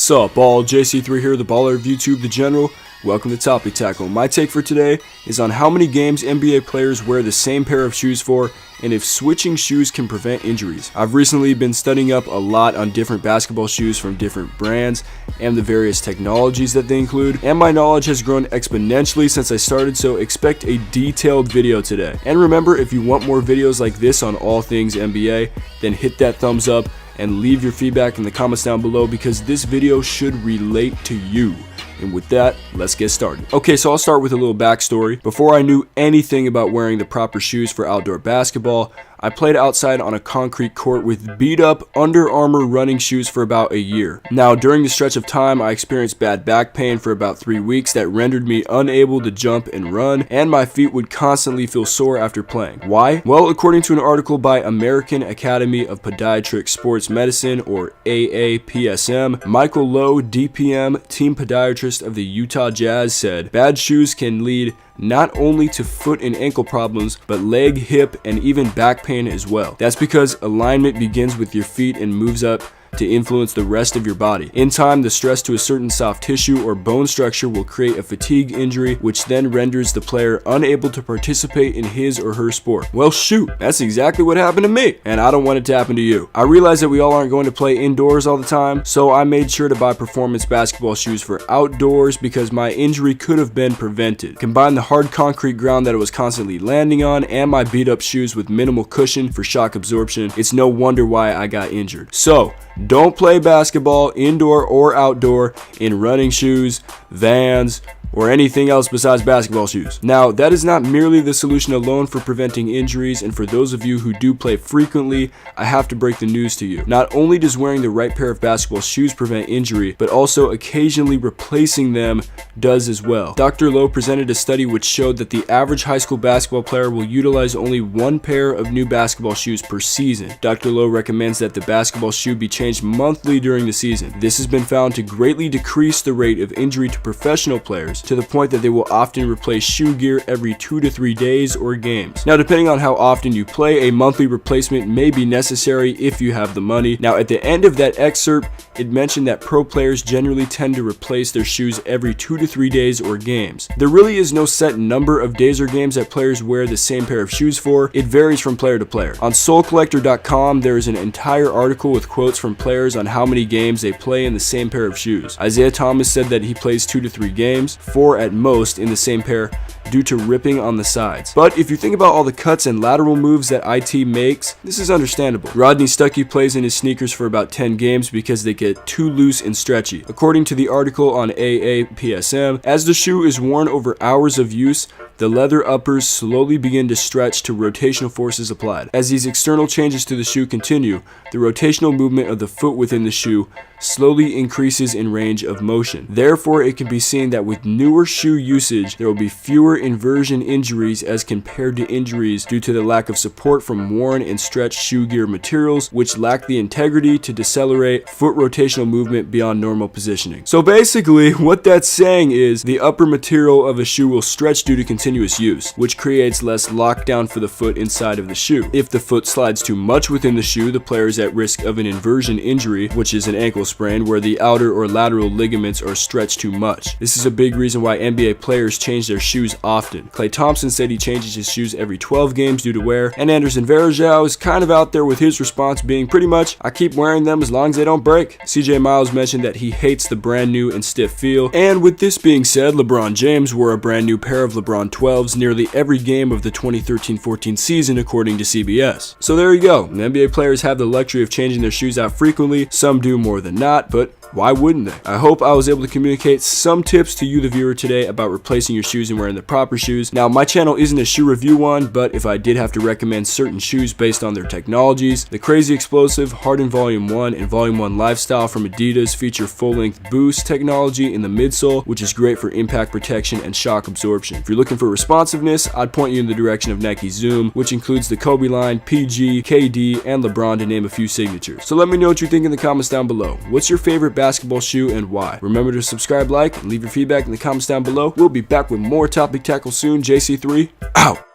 Sup all, JC3 here, the baller of YouTube, the general. Welcome to Topic Tackle. My take for today is on how many games NBA players wear the same pair of shoes for, and if switching shoes can prevent injuries. I've recently been studying up a lot on different basketball shoes from different brands and the various technologies that they include, and my knowledge has grown exponentially since I started, so expect a detailed video today. And remember, if you want more videos like this on all things NBA, then hit that thumbs up and leave your feedback in the comments down below because this video should relate to you. And with that, let's get started. Okay, so I'll start with a little backstory. Before I knew anything about wearing the proper shoes for outdoor basketball, I played outside on a concrete court with beat up Under Armour running shoes for about a year. Now, during the stretch of time, I experienced bad back pain for about 3 weeks that rendered me unable to jump and run, and my feet would constantly feel sore after playing. Why? Well, according to an article by American Academy of Podiatric Sports Medicine, or AAPSM, Michael Lowe, DPM, team podiatrist of the Utah Jazz, said, "Bad shoes can lead not only to foot and ankle problems, but leg, hip, and even back pain as well. That's because alignment begins with your feet and moves up to influence the rest of your body. In time, the stress to a certain soft tissue or bone structure will create a fatigue injury, which then renders the player unable to participate in his or her sport." Well, shoot, that's exactly what happened to me, and I don't want it to happen to you. I realize that we all aren't going to play indoors all the time, so I made sure to buy performance basketball shoes for outdoors because my injury could have been prevented. Combine the hard concrete ground that I was constantly landing on and my beat up shoes with minimal cushion for shock absorption. It's no wonder why I got injured. So, don't play basketball, indoor or outdoor, in running shoes, Vans, or anything else besides basketball shoes. Now, that is not merely the solution alone for preventing injuries, and for those of you who do play frequently, I have to break the news to you. Not only does wearing the right pair of basketball shoes prevent injury, but also occasionally replacing them does as well. Dr. Lowe presented a study which showed that the average high school basketball player will utilize only one pair of new basketball shoes per season. Dr. Lowe recommends that the basketball shoe be changed monthly during the season. This has been found to greatly decrease the rate of injury to professional players, to the point that they will often replace shoe gear every 2 to 3 days or games. Now, depending on how often you play, a monthly replacement may be necessary if you have the money. Now, at the end of that excerpt, it mentioned that pro players generally tend to replace their shoes every 2 to 3 days or games. There really is no set number of days or games that players wear the same pair of shoes for. It varies from player to player. On SoulCollector.com, there is an entire article with quotes from players on how many games they play in the same pair of shoes. Isaiah Thomas said that he plays 2 to 3 games, 4 at most in the same pair, due to ripping on the sides. But if you think about all the cuts and lateral moves that IT makes, this is understandable. Rodney Stuckey plays in his sneakers for about 10 games because they get too loose and stretchy. According to the article on AAPSM, as the shoe is worn over hours of use, the leather uppers slowly begin to stretch to rotational forces applied. As these external changes to the shoe continue, the rotational movement of the foot within the shoe slowly increases in range of motion. Therefore, it can be seen that with newer shoe usage, there will be fewer inversion injuries as compared to injuries due to the lack of support from worn and stretched shoe gear materials, which lack the integrity to decelerate foot rotational movement beyond normal positioning. So basically, what that's saying is the upper material of a shoe will stretch due to continuous use, which creates less lockdown for the foot inside of the shoe. If the foot slides too much within the shoe, the player is at risk of an inversion injury, which is an ankle sprain where the outer or lateral ligaments are stretched too much. This is a big reason why NBA players change their shoes often. Klay Thompson said he changes his shoes every 12 games due to wear, and Anderson Varejao is kind of out there with his response being pretty much, "I keep wearing them as long as they don't break." CJ Miles mentioned that he hates the brand new and stiff feel, and with this being said, LeBron James wore a brand new pair of LeBron 12s nearly every game of the 2013-14 season according to CBS. So there you go. NBA players have the luxury of changing their shoes out frequently. Some do more than not, but why wouldn't they? I hope I was able to communicate some tips to you, the viewer, today about replacing your shoes and wearing the proper shoes. Now, my channel isn't a shoe review one, but if I did have to recommend certain shoes based on their technologies, the Crazy Explosive Harden Volume 1 and Volume 1 Lifestyle from Adidas feature full-length boost technology in the midsole, which is great for impact protection and shock absorption. If you're looking for responsiveness, I'd point you in the direction of Nike Zoom, which includes the Kobe line, PG, KD, and LeBron to name a few signatures. So let me know what you think in the comments down below. What's your favorite basketball shoe and why? Remember to subscribe, like, and leave your feedback in the comments down below. We'll be back with more Topic Tackle soon. JC3 out.